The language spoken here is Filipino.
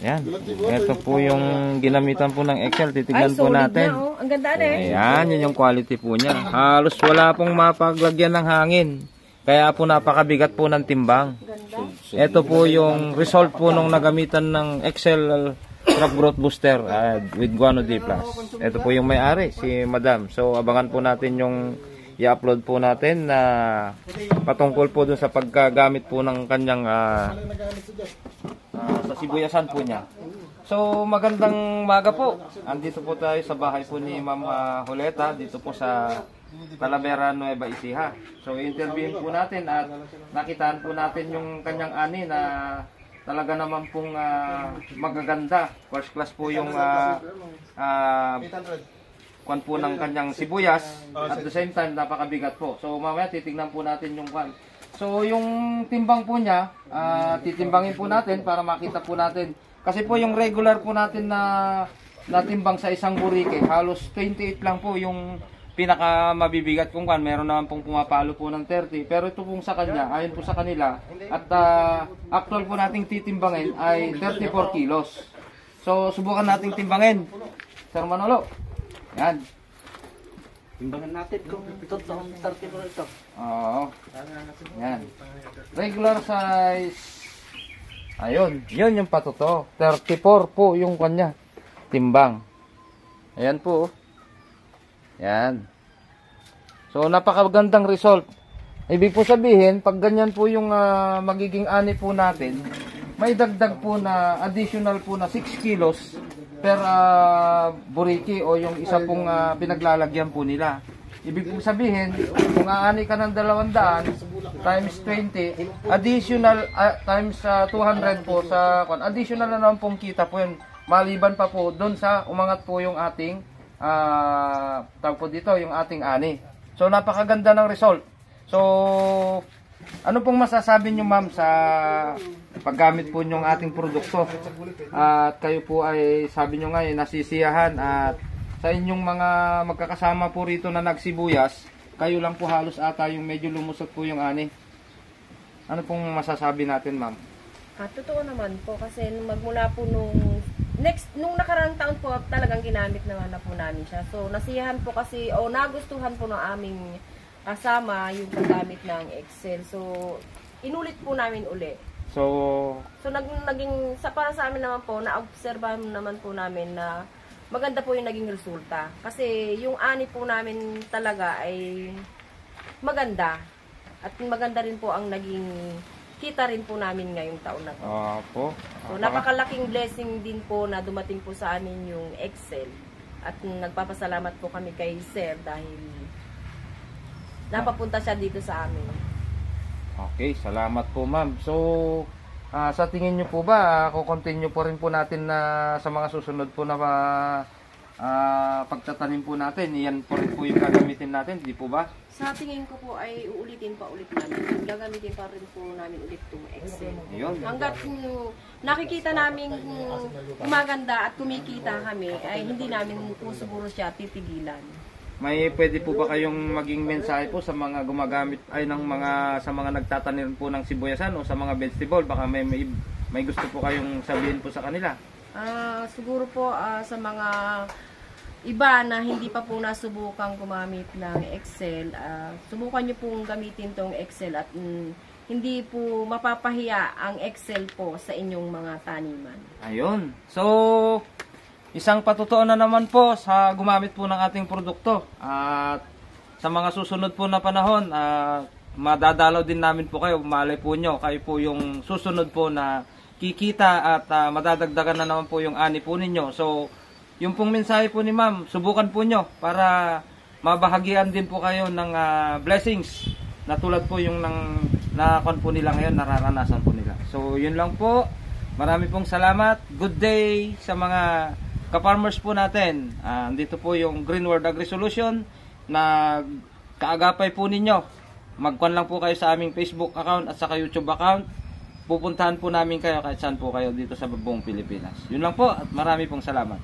Yan. Ito po yung ginamitan po ng Excel. Titignan po natin. Na, oh. Ang ganda na eh. Ayan, yun yung quality po niya. Halos wala pong mapaglagyan ng hangin. Kaya po napakabigat po ng timbang. Ito po yung result po nung nagamitan ng Excel Crop Growth Booster with Guano D+. Ito po yung may-ari, si Madam. So abangan po natin yung i-upload po natin na patungkol po dun sa pagkagamit po ng kanyang sa sibuyasan po niya. So magandang maga po. Andito po tayo sa bahay po ni Ma'am Juleta dito po sa Talavera, Nueva Ecija. So interviewin po natin at nakitaan po natin yung kanyang ani na talaga naman pong magaganda. First class po yung kwan po ng kanyang sibuyas. At the same time napakabigat po. So mamaya titignan po natin yung kwan. So yung timbang po niya, titimbangin po natin para makita po natin. Kasi po yung regular po natin na timbang sa isang burike, halos 28 lang po yung pinaka mabibigat kung kan. Meron naman pong pumapalo po ng 30. Pero ito pong sa kanya, ayon po sa kanila, at actual po nating titimbangin ay 34 kilos. So subukan nating timbangin. Sir Manolo. Yan. Timbangan natin kung totoong 34 ito. Oo. Yan. Regular size. Ayun. Yun yung patuto. 34 po yung kanya. Timbang. Ayan po. Yan. So napakagandang result. Ibig po sabihin, pag ganyan po yung magiging ani po natin, may dagdag po na additional po na 6 kilos per buriki o yung isa pong pinaglalagyan po nila. Ibig po sabihin, kung aani ka ng 200 times 20, additional times 200 po sa additional na naman pong kita po yun. Maliban pa po doon sa umangat po yung ating tawag po dito, yung ating ani. So napakaganda ng result. So ano pong masasabi nyo ma'am sa paggamit po nyong ating produkto? At kayo po ay sabi nyo nga nasisiyahan at sa inyong mga magkakasama po rito na nagsibuyas, kayo lang po halos ata yung medyo lumusot po yung ani. Ano pong masasabi natin ma'am? Totoo naman po kasi magmula po nung nakaraang taon po talagang ginamit naman na po namin siya. So nasiyahan po kasi nagustuhan po ng aming kasama yung paggamit ng Excel. So inulit po namin uli. So naging para sa amin naman po, na-obserbahan naman po namin na maganda po yung naging resulta. Kasi yung ani po namin talaga ay maganda. At maganda rin po ang naging kita rin po namin ngayong taon na to. So napakalaking blessing din po na dumating po sa amin yung Excel. At nagpapasalamat po kami kay Sir dahil napapunta siya dito sa amin. Okay, salamat po ma'am. So sa tingin nyo po ba, continue po rin po natin na sa mga susunod po na pagtatanim po natin, yan po rin po yung gagamitin natin, di po ba? Sa tingin ko po ay uulitin pa ulit namin. Gagamitin pa rin po namin ulit itong Excel. Ayun. Hanggat nakikita namin umaganda at kumikita kami, ay hindi namin po siguro siya titigilan. May pwede po ba kayong maging mensahe po sa mga gumagamit ay sa mga nagtatanim po ng sibuyasan o sa mga vegetable? Baka may gusto po kayong sabihin po sa kanila. Siguro po sa mga iba na hindi pa po nasubukang gumamit ng Excel, subukan nyo pong gamitin tong Excel at hindi po mapapahiya ang Excel po sa inyong mga taniman. Ayun. So isang patutuo na naman po sa gumamit po ng ating produkto. At sa mga susunod po na panahon, madadalaw din namin po kayo. Malay po nyo, kayo po yung susunod po na kikita at madadagdagan na naman po yung ani po ninyo. So, yung pong mensahe po ni ma'am, subukan po nyo para mabahagian din po kayo ng blessings na tulad po yung nakakon po nila ngayon, nararanasan po nila. So, yun lang po. Marami pong salamat. Good day sa mga ka-farmers po natin. Dito po yung Green World Agri Solution na kaagapay po ninyo. Magkuhan lang po kayo sa aming Facebook account at saka YouTube account. Pupuntahan po namin kayo kahit saan po kayo dito sa buong Pilipinas. Yun lang po at marami pong salamat.